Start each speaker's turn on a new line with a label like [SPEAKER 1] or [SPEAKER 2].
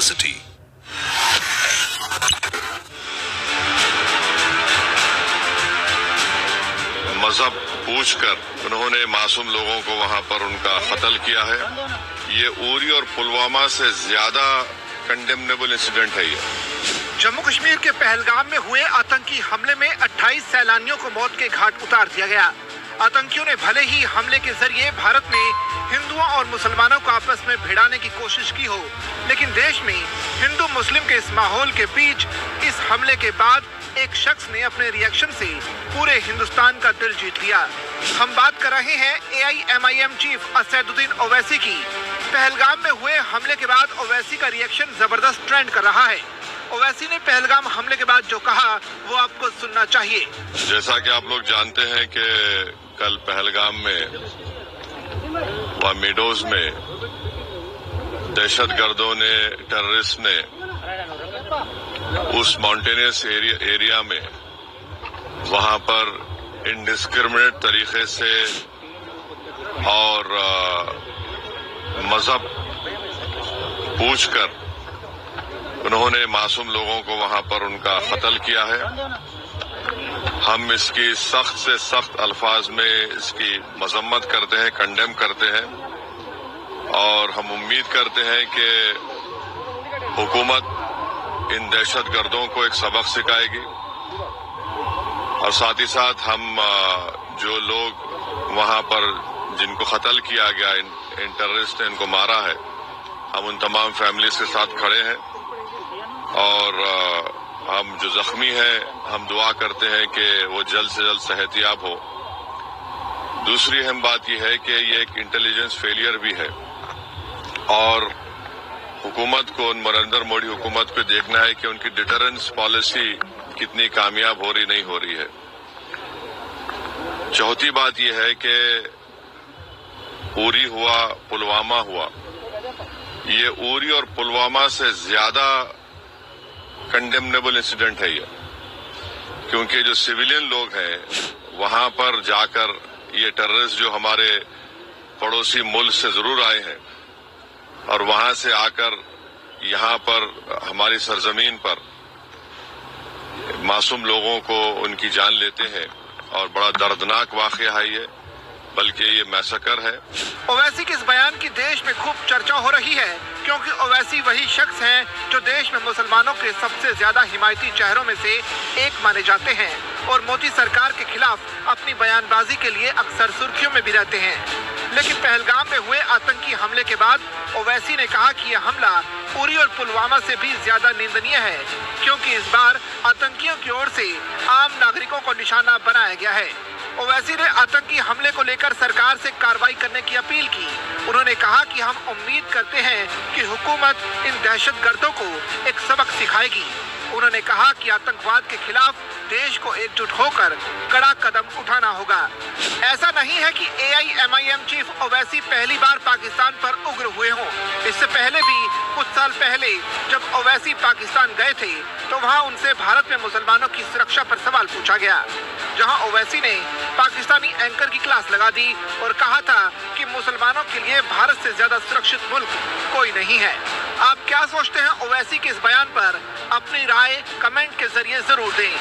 [SPEAKER 1] University.
[SPEAKER 2] मजहब पूछकर उन्होंने मासूम लोगों को वहां पर उनका कत्ल किया है। ये उरी और पुलवामा से ज्यादा कंडेमनेबल इंसिडेंट है। ये
[SPEAKER 3] जम्मू कश्मीर के पहलगाम में हुए आतंकी हमले में 28 सैलानियों को मौत के घाट उतार दिया गया। आतंकियों ने भले ही हमले के जरिए भारत में हिंदुओं और मुसलमानों को आपस में भिड़ाने की कोशिश की हो, लेकिन देश में हिंदू मुस्लिम के इस माहौल के बीच इस हमले के बाद एक शख्स ने अपने रिएक्शन से पूरे हिंदुस्तान का दिल जीत लिया। हम बात कर रहे हैं AIMIM चीफ असदुद्दीन ओवैसी की। पहलगाम में हुए हमले के बाद ओवैसी का रिएक्शन जबरदस्त ट्रेंड कर रहा है। ओवैसी ने पहलगाम हमले के बाद जो कहा वो आपको सुनना चाहिए।
[SPEAKER 2] जैसा कि आप लोग जानते हैं कि कल पहलगाम में व मिडोज में दहशतगर्दों ने, टेररिस्ट ने उस माउंटेनियस एरिया में वहां पर इंडिस्क्रिमिनेट तरीके से और मजहब पूछकर उन्होंने मासूम लोगों को वहां पर उनका कत्ल किया है। हम इसकी सख्त से सख्त अल्फाज में इसकी मजम्मत करते हैं, कंडेम करते हैं और हम उम्मीद करते हैं कि हुकूमत इन दहशतगर्दों को एक सबक सिखाएगी और साथ ही साथ हम जो लोग वहां पर जिनको कत्ल किया गया, इन टेररिस्ट ने इनको मारा है, हम उन तमाम फैमिलीज के साथ खड़े हैं और हम जो जख्मी हैं हम दुआ करते हैं कि वो जल्द से जल्द सेहतियाब हो। दूसरी अहम बात यह है कि ये एक इंटेलिजेंस फेलियर भी है और हुकूमत को, नरेंद्र मोदी हुकूमत को देखना है कि उनकी डिटरेंस पॉलिसी कितनी कामयाब हो रही नहीं हो रही है। चौथी बात यह है कि उरी हुआ, पुलवामा हुआ, ये उरी और पुलवामा से ज्यादा कंडेमनेबल इंसिडेंट है ये, क्योंकि जो सिविलियन लोग हैं वहां पर जाकर ये टेररिस्ट जो हमारे पड़ोसी मुल्क से जरूर आए हैं और वहां से आकर यहां पर हमारी सरजमीन पर मासूम लोगों को उनकी जान लेते हैं और बड़ा दर्दनाक वाकया है ये, बल्कि ये मैसेकर है।
[SPEAKER 3] ओवैसी के इस बयान की देश में खूब चर्चा हो रही है क्योंकि ओवैसी वही शख्स हैं जो देश में मुसलमानों के सबसे ज्यादा हिमायती चेहरों में से एक माने जाते हैं और मोदी सरकार के खिलाफ अपनी बयानबाजी के लिए अक्सर सुर्खियों में भी रहते हैं। लेकिन पहलगाम में हुए आतंकी हमले के बाद ओवैसी ने कहा कि यह हमला उरी और पुलवामा से भी ज्यादा निंदनीय है क्योंकि इस बार आतंकियों की ओर से आम नागरिकों को निशाना बनाया गया है। ओवैसी ने आतंकी हमले को लेकर सरकार से कार्रवाई करने की अपील की। उन्होंने कहा कि हम उम्मीद करते हैं कि हुकूमत इन दहशतगर्दों को एक सबक सिखाएगी। उन्होंने कहा कि आतंकवाद के खिलाफ देश को एकजुट होकर कड़ा कदम उठाना होगा। ऐसा नहीं है कि AIMIM चीफ ओवैसी पहली बार पाकिस्तान पर उग्र हुए हों। इससे पहले भी कुछ साल पहले जब ओवैसी पाकिस्तान गए थे तो वहां उनसे भारत में मुसलमानों की सुरक्षा पर सवाल पूछा गया, जहां ओवैसी ने पाकिस्तानी एंकर की क्लास लगा दी और कहा था कि मुसलमानों के लिए भारत से ज्यादा सुरक्षित मुल्क कोई नहीं है। आप क्या सोचते हैं ओवैसी के इस बयान पर? अपनी राय कमेंट के जरिए जरूर दें।